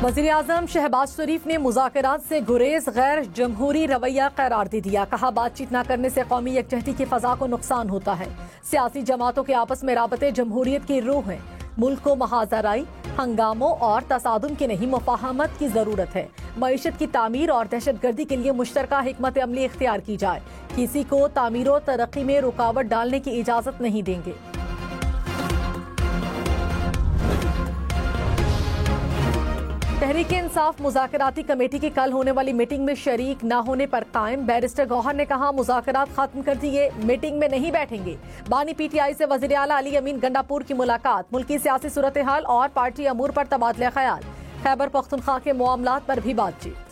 वज़ीर-ए-आज़म शहबाज शरीफ ने मुज़ाकरात से गुरेज गैर जमहूरी रवैया करार दे दिया। कहा, बातचीत न करने से कौमी यकजहती की फ़ज़ा को नुकसान होता है। सियासी जमातों के आपस में राबते जमहूरियत की रूह है। मुल्क को महाजराई, हंगामों और तसादुम की नहीं, मुफ़ाहमत की ज़रूरत है। मईशत की तामीर और दहशतगर्दी के लिए मुश्तरका हिकमत अमली इख्तियार की जाए। किसी को तामीर और तरक्की में रुकावट डालने की इजाज़त नहीं देंगे। तहरीक इंसाफ मुज़ाकराती कमेटी की कल होने वाली मीटिंग में शरीक न होने पर कायम। बैरिस्टर गौहर ने कहा, मुज़ाकरात खत्म कर दिए, मीटिंग में नहीं बैठेंगे। बानी पीटीआई से वज़ीर आला अली अमीन गंडापुर की मुलाकात, मुल्की सियासी सूरत हाल और पार्टी अमूर पर तबादला ख्याल। खैबर पख्तूनख्वा के मामलात पर भी बातचीत।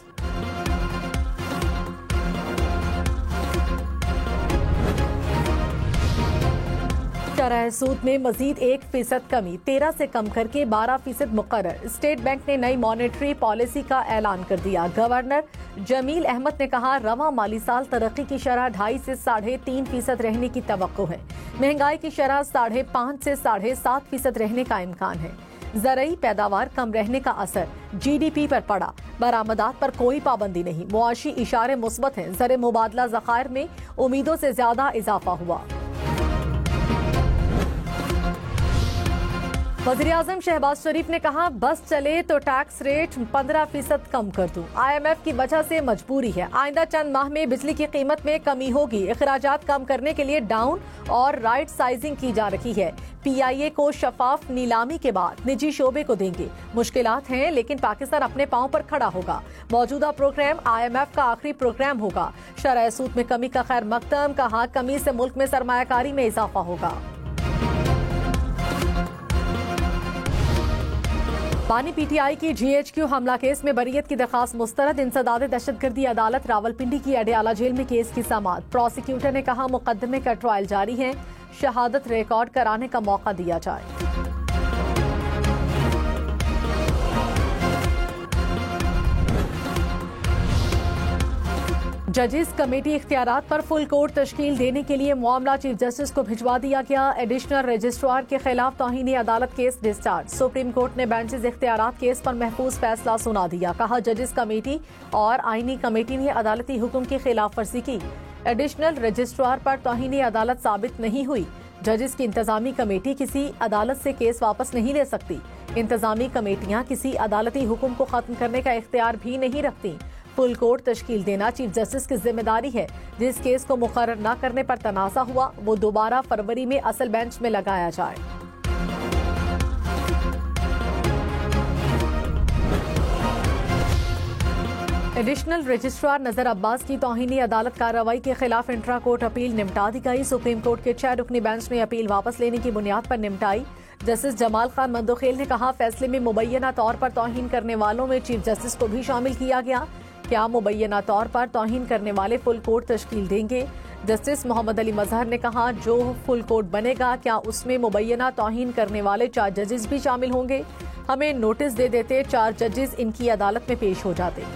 शरह सूद में मजीद 1% कमी, 13 से कम करके 12% मुकर्रर। स्टेट बैंक ने नई मॉनेटरी पॉलिसी का ऐलान कर दिया। गवर्नर जमील अहमद ने कहा, रवां माली साल तरक्की की शरह 2.5 से 3.5% रहने की तवक्को है। महंगाई की शरह 5.5 से 7.5% रहने का इम्कान है। ज़रई पैदावार कम रहने का असर GDP पर पड़ा। बरामदात पर कोई पाबंदी नहीं। मुआशी इशारे मुस्बत हैं। ज़र मुबादला ज़खायर में उम्मीदों से ज्यादा इजाफा हुआ। वज़ीर-ए-आज़म शहबाज शरीफ ने कहा, बस चले तो टैक्स रेट 15% कम कर दूं। IMF की वजह से मजबूरी है। आइंदा चंद माह में बिजली की कीमत में कमी होगी। अखराजात कम करने के लिए डाउन और राइट साइजिंग की जा रही है। PIA को शफाफ नीलामी के बाद निजी शोबे को देंगे। मुश्किलात हैं, लेकिन पाकिस्तान अपने पांव पर खड़ा होगा। मौजूदा प्रोग्राम IMF का आखिरी प्रोग्राम होगा। शरह सूद में कमी का खैर मकदम। कहा, कमी से मुल्क में सरमायाकारी में इजाफा होगा। बानी पीटीआई की GHQ हमला केस में बरीयत की दरखास्त मुस्तरद। इंसदाद दहशतगर्दी अदालत रावलपिंडी की अडयाला जेल में केस की समाअत। प्रोसिक्यूटर ने कहा, मुकदमे का ट्रायल जारी है, शहादत रिकॉर्ड कराने का मौका दिया जाए। जजेस कमेटी इख्तियारात पर फुल कोर्ट तश्कील देने के लिए मामला चीफ जस्टिस को भिजवा दिया गया। एडिशनल रजिस्ट्रार के खिलाफ तौहीन अदालत केस डिस्चार्ज। सुप्रीम कोर्ट ने बेंचेस इख्तियारात केस पर महफूज फैसला सुना दिया। कहा, जजेस कमेटी और आईनी कमेटी ने अदालती हुक्म की खिलाफ वर्जी की। एडिशनल रजिस्ट्रार पर तौहीन अदालत साबित नहीं हुई। जजेस की इंतजामी कमेटी किसी अदालत से केस वापस नहीं ले सकती। इंतजामी कमेटियां किसी अदालती हुक्म को खत्म करने का इख्तियार भी नहीं रखती। फुल कोर्ट तश्कील देना चीफ जस्टिस की जिम्मेदारी है। जिस केस को मुकर्रर न करने पर तनाज़ा हुआ, वो दोबारा फरवरी में असल बेंच में लगाया जाए। एडिशनल रजिस्ट्रार नजर अब्बास की तौहीनी अदालत कार्रवाई के खिलाफ इंट्रा कोर्ट अपील निपटा दी गई। सुप्रीम कोर्ट के 6 रुकनी बेंच ने अपील वापस लेने की बुनियाद पर निपटाई। जस्टिस जमाल खान मंदोखेल ने कहा, फैसले में मुबैना तौर पर तौहीन करने वालों में चीफ जस्टिस को भी शामिल किया गया। क्या मुबैना तौर पर तौहीन करने वाले फुल कोर्ट तश्कील देंगे? जस्टिस मोहम्मद अली मजहर ने कहा, जो फुल कोर्ट बनेगा, क्या उसमें मुबैना तौहीन करने वाले 4 जजेस भी शामिल होंगे? हमें नोटिस दे देते, 4 जजेस इनकी अदालत में पेश हो जाते।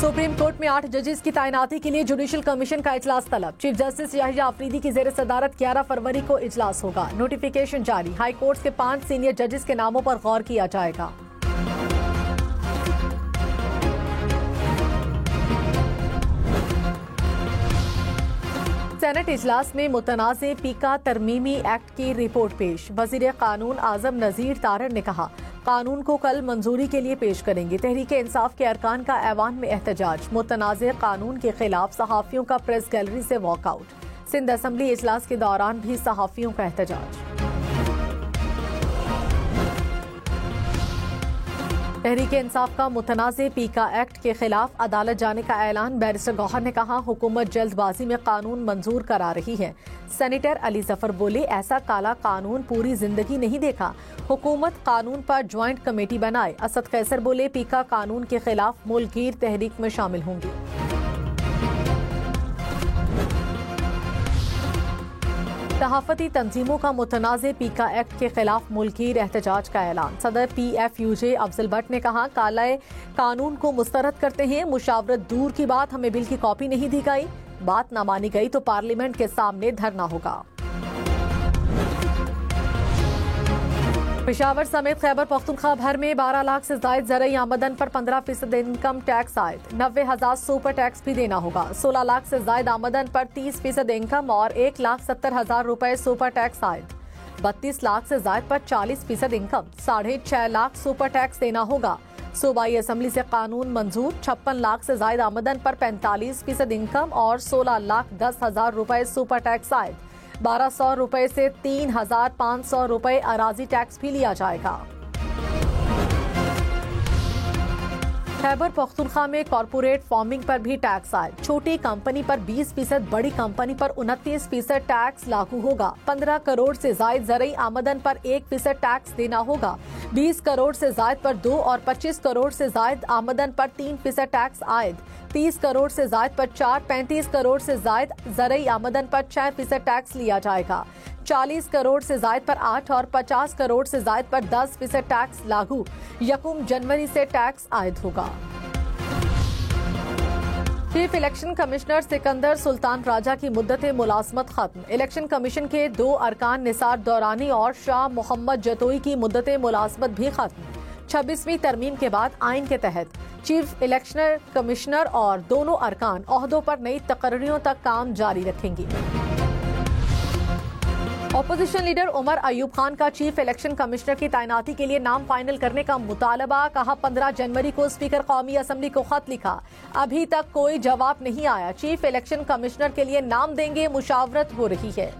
सुप्रीम कोर्ट में 8 जजेस की तैनाती के लिए जुडिशल कमीशन का इजलास तलब। चीफ जस्टिस याहिया अफरीदी की जेर सदारत 11 फरवरी को इजलास होगा। नोटिफिकेशन जारी। हाई कोर्ट के 5 सीनियर जजेस के नामों पर गौर किया जाएगा। सेनेट इजलास में मुतनाज़े पीका तरमीमी एक्ट की रिपोर्ट पेश। वजीर कानून आजम नजीर तारड़ ने कहा, कानून को कल मंजूरी के लिए पेश करेंगे। तहरीक इंसाफ के अरकान का ऐवान में एहतजाज। मुतनाज़े कानून के खिलाफ सहाफ़ियों का प्रेस गैलरी से वॉकआउट। सिंध असम्बली इजलास के दौरान भी सहाफ़ियों का एहतजाज। तहरीक इंसाफ का मुतनाज़े पीका एक्ट के खिलाफ अदालत जाने का ऐलान। बैरिस्टर गौहर ने कहा, हुकूमत जल्दबाजी में कानून मंजूर करा रही है। सेनेटर अली जफर बोले, ऐसा काला कानून पूरी जिंदगी नहीं देखा। हुकूमत कानून पर ज्वाइंट कमेटी बनाए। असद कैसर बोले, पीका कानून के खिलाफ मुल्कगीर तहरीक में शामिल होंगी। सहाफती तंजीमों का मुतनाज़े पीका एक्ट के खिलाफ मुल्की एहतजाज का ऐलान। सदर PFUJ अफजल भट्ट ने कहा, काला कानून को मुस्तरद करते हैं। मुशावरत दूर की बात, हमें बिल की कॉपी नहीं दी गई। बात न मानी गई तो पार्लियामेंट के सामने धरना होगा। पेशावर समेत खैबर पख्तूनख्वा भर में 12 लाख से ज्यादा ज़रई आमदन पर 15% इनकम टैक्स आयद, 90,000 सुपर टैक्स भी देना होगा। 16 लाख से ज्यादा आमदन पर 30% इनकम और 1,70,000 रुपए सुपर टैक्स आयद। 32 लाख से ज्यादा पर 40% इनकम, 6.5 लाख सुपर टैक्स देना होगा। सूबाई असम्बली से कानून मंजूर, 56 लाख से ज्यादा आमदन पर 45% इनकम और 16,10,000 रुपए सुपर टैक्स आयद। 1,200 रुपए से 3,500 रुपए अराजी टैक्स भी लिया जाएगा। खैबर पख्तूनख्वा में कॉर्पोरेट फार्मिंग पर भी टैक्स आए। छोटी कंपनी पर 20%, बड़ी कंपनी पर 29% टैक्स लागू होगा। 15 करोड़ से ज्यादा ज़रई आमदन पर 1% टैक्स देना होगा। 20 करोड़ से ज्यादा पर 2 और 25 करोड़ से ज्यादा आमदन पर 3% टैक्स आयद। 30 करोड़ से ज्यादा पर 4, 35 करोड़ से ज्यादा ज़रई आमदन पर 6% टैक्स लिया जाएगा। 40 करोड़ से ज्यादा पर 8 और 50 करोड़ से ज्यादा पर 10% टैक्स लागू। 1 जनवरी से टैक्स आयद होगा। Chief election commissioner Sikandar Sultan Raja की मुद्दत मुलाजमत खत्म। इलेक्शन कमीशन के 2 अरकान निसार दौरानी और शाह मोहम्मद जतोई की मुद्दत मुलाजमत भी खत्म। 26वीं तरमीम के बाद आइन के तहत चीफ इलेक्शन कमिश्नर और दोनों अरकान ओहदों पर नई तकर्रियों तक काम जारी रखेंगी। ऑपोजिशन लीडर उमर अयूब खान का चीफ इलेक्शन कमिश्नर की तैनाती के लिए नाम फाइनल करने का मुतालबा। कहा 15 जनवरी को स्पीकर कौमी असम्बली को खत लिखा, अभी तक कोई जवाब नहीं आया। चीफ इलेक्शन कमिश्नर के लिए नाम देंगे, मुशावरत हो रही है।